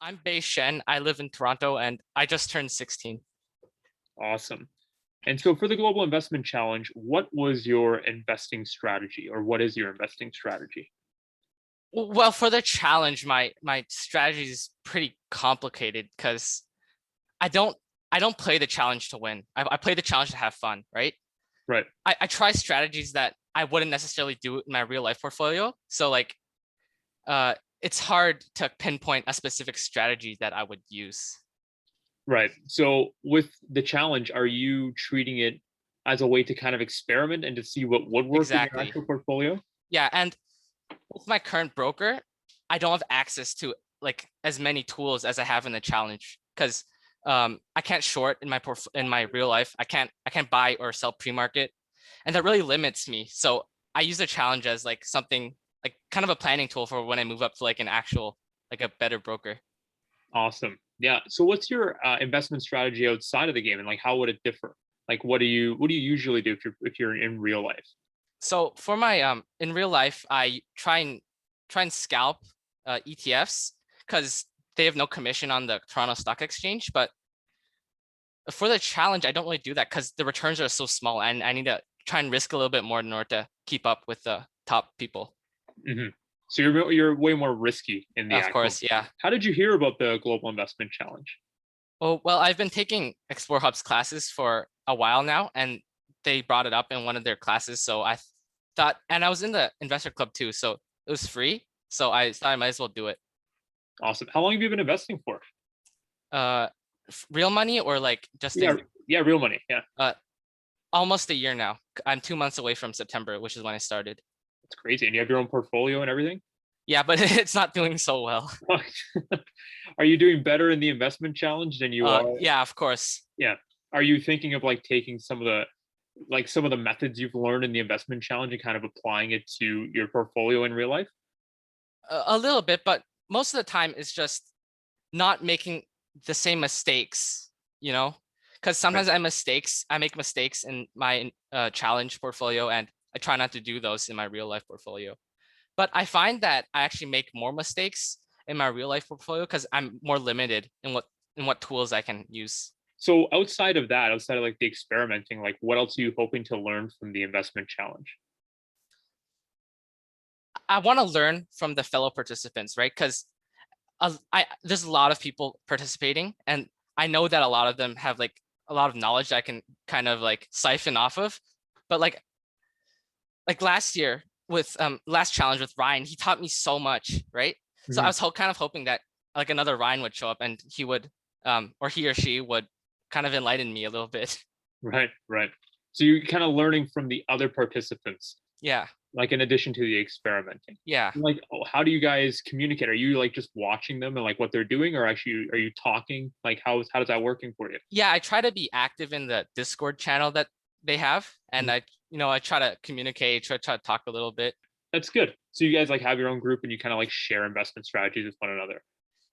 I'm Bei Shen. I live in Toronto and I just turned 16. Awesome. And so for the Global Investment Challenge, what was your investing strategy or what is your investing strategy? Well, for the challenge, my strategy is pretty complicated because I don't I don't play the challenge to win. I play the challenge to have fun, right? Right. I try strategies that I wouldn't necessarily do in my real life portfolio. So like it's hard to pinpoint a specific strategy that I would use. Right. So with the challenge, are you treating it as a way to kind of experiment and to see what would work in your Exactly. actual portfolio? Yeah, and with my current broker, I don't have access to like as many tools as I have in the challenge because I can't short in in my real life. I can't buy or sell pre-market, and that really limits me. So I use the challenge as like something like kind of a planning tool for when I move up to like an actual like a better broker. Awesome. Yeah. So what's your investment strategy outside of the game and like how would it differ? Like what do you usually do if you're in real life? So for my in real life, I try and scalp ETFs because they have no commission on the Toronto Stock Exchange, but for the challenge, I don't really do that because the returns are so small and I need to try and risk a little bit more in order to keep up with the top people. Hmm. So you're way more risky in the Of actual course, game. yeah. How did you hear about the Global Investment Challenge? Well, I've been taking Explore Hub's classes for a while now, and they brought it up in one of their classes. So I thought, and I was in the investor club too, so it was free. So I thought I might as well do it. Awesome. How long have you been investing for? Uh, Real money or like just Yeah, in yeah, real money. Yeah, uh almost a year now. I'm 2 months away from September, which is when I started. that's crazy. And you have your own portfolio and everything? Yeah, but it's not doing so well. Are you doing better in the investment challenge than you are? Yeah, of course. Yeah. Are you thinking of like taking some of the methods you've learned in the investment challenge and kind of applying it to your portfolio in real life? A little bit, but most of the time it's just not making the same mistakes, you know? Because Right. sometimes I make mistakes in my challenge portfolio, and I try not to do those in my real life portfolio. But I find that I actually make more mistakes in my real life portfolio because I'm more limited in what tools I can use. So outside of that, outside of like the experimenting, like what else are you hoping to learn from the investment challenge? I want to learn from the fellow participants, right? Because I there's a lot of people participating, and I know that a lot of them have like a lot of knowledge that I can kind of like siphon off of. But like last year with last challenge with Ryan, he taught me so much, right? So I Mhm. was kind of hoping that like another Ryan would show up and he would or he or she would kind of enlighten me a little bit. Right, right. So you're kind of learning from the other participants, Yeah, like in addition to the experimenting. yeah. Like, how do you guys communicate? Are you like just watching them and like what they're doing, or actually are you talking? Like, how does that working for you? Yeah, I try to be active in the Discord channel that they have, and Mhm. I try to communicate, try to talk a little bit. That's good. So you guys like have your own group and you kind of like share investment strategies with one another.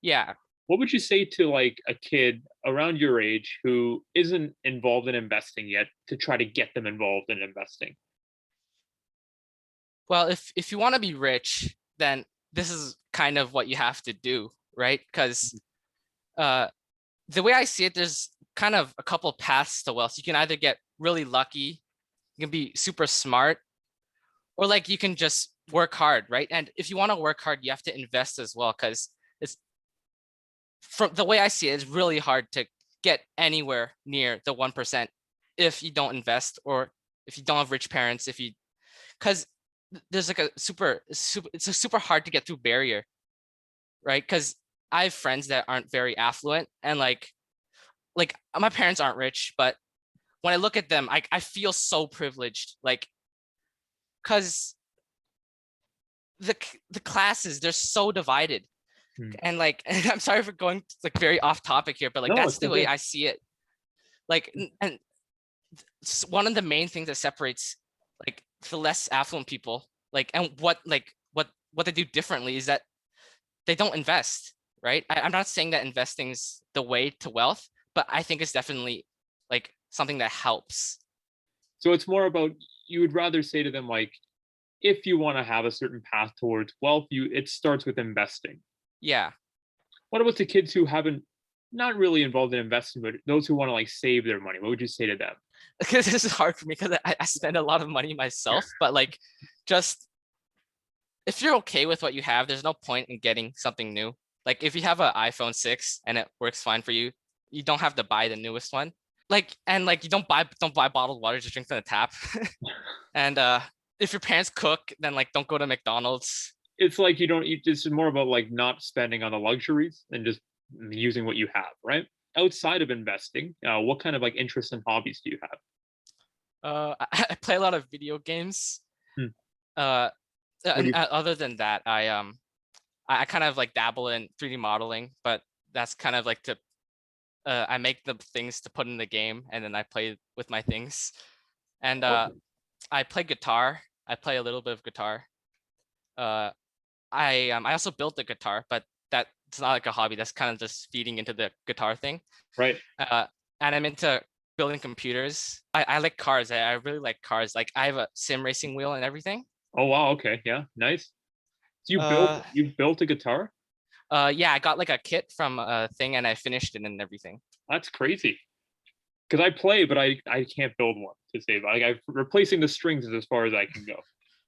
Yeah. What would you say to like a kid around your age who isn't involved in investing yet to try to get them involved in investing? Well, if you want to be rich, then this is kind of what you have to do, right? Because uh, the way I see it, there's kind of a couple paths to wealth. You can either get really lucky, you can be super smart, or like you can just work hard, right? And if you want to work hard, you have to invest as well, because it's from the way I see it, it's really hard to get anywhere near the 1% if you don't invest or if you don't have rich parents, if you because there's like a super it's a super hard to get through barrier, right? Because I have friends that aren't very affluent and like my parents aren't rich, but when I look at them, I feel so privileged, like because the the classes they're so divided, Hmm. and like and I'm sorry for going like very off topic here, but like No, that's it's the way okay. I see it. Like and one of the main things that separates like the less affluent people, like and what they do differently is that they don't invest, right? I'm not saying that investing is the way to wealth, but I think it's definitely like something that helps. So it's more about you would rather say to them like if you want to have a certain path towards wealth, you it starts with investing. Yeah, What about the kids who haven't not really involved in investing, but those who want to like save their money? What would you say to them? Because this is hard for me because I spend a lot of money myself, but like just if you're okay with what you have, there's no point in getting something new. Like if you have an iPhone 6 and it works fine for you, you don't have to buy the newest one. Like and like you don't buy bottled water, just drink from the tap. And if your parents cook, then like don't go to McDonald's. It's like you don't. It's more about like not spending on the luxuries and just using what you have, right? Outside of investing, what kind of like interests and hobbies do you have? I play a lot of video games. Hmm. Uh, What do and you? other than that, I kind of like dabble in 3D modeling, but that's kind of like to I make the things to put in the game, and then I play with my things. And Okay. I play guitar. I play a little bit of guitar. Uh, I also built the guitar, but that's not like a hobby. That's kind of just feeding into the guitar thing. Right. Uh, and I'm into building computers. I like cars. I really like cars. Like I have a sim racing wheel and everything. Oh wow. Okay. Yeah. Nice. So Uh, you built a guitar? yeah, I got like a kit from a thing and I finished it and everything. That's crazy. Because I play, but I can't build one to save. Like I replacing the strings is as far as I can go.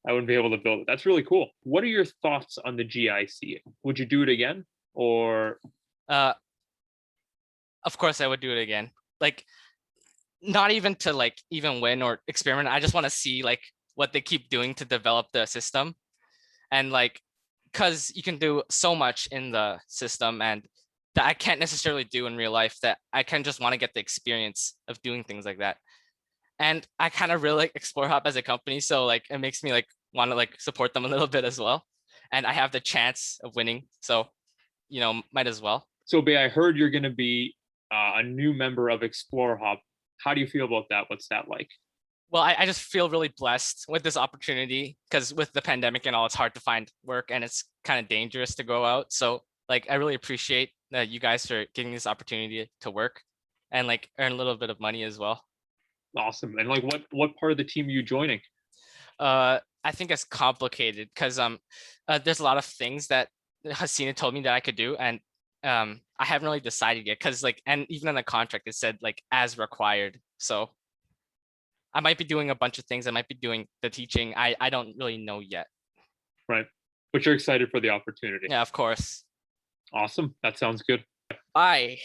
I wouldn't be able to build it. That's really cool. What are your thoughts on the GIC? Would you do it again? Or Uh, of course I would do it again. Like not even to like even win or experiment. I just want to see like what they keep doing to develop the system. And like because you can do so much in the system and that I can't necessarily do in real life, that I can just want to get the experience of doing things like that. And I kind of really like Explore Hop as a company, so like it makes me like want to like support them a little bit as well. And I have the chance of winning, so might as well. so, Bay, I heard you're going to be a new member of Explore Hub. How do you feel about that? What's that like? Well, I just feel really blessed with this opportunity because with the pandemic and all, it's hard to find work and it's kind of dangerous to go out. So like I really appreciate you guys for giving me this opportunity to work and like earn a little bit of money as well. Awesome. And like, what part of the team are you joining? I think it's complicated because there's a lot of things that Hasina told me that I could do, and I haven't really decided yet because like, and even in the contract it said like as required. So I might be doing a bunch of things. I might be doing the teaching. I don't really know yet. Right. But you're excited for the opportunity. Yeah, of course. Awesome. That sounds good. Bye.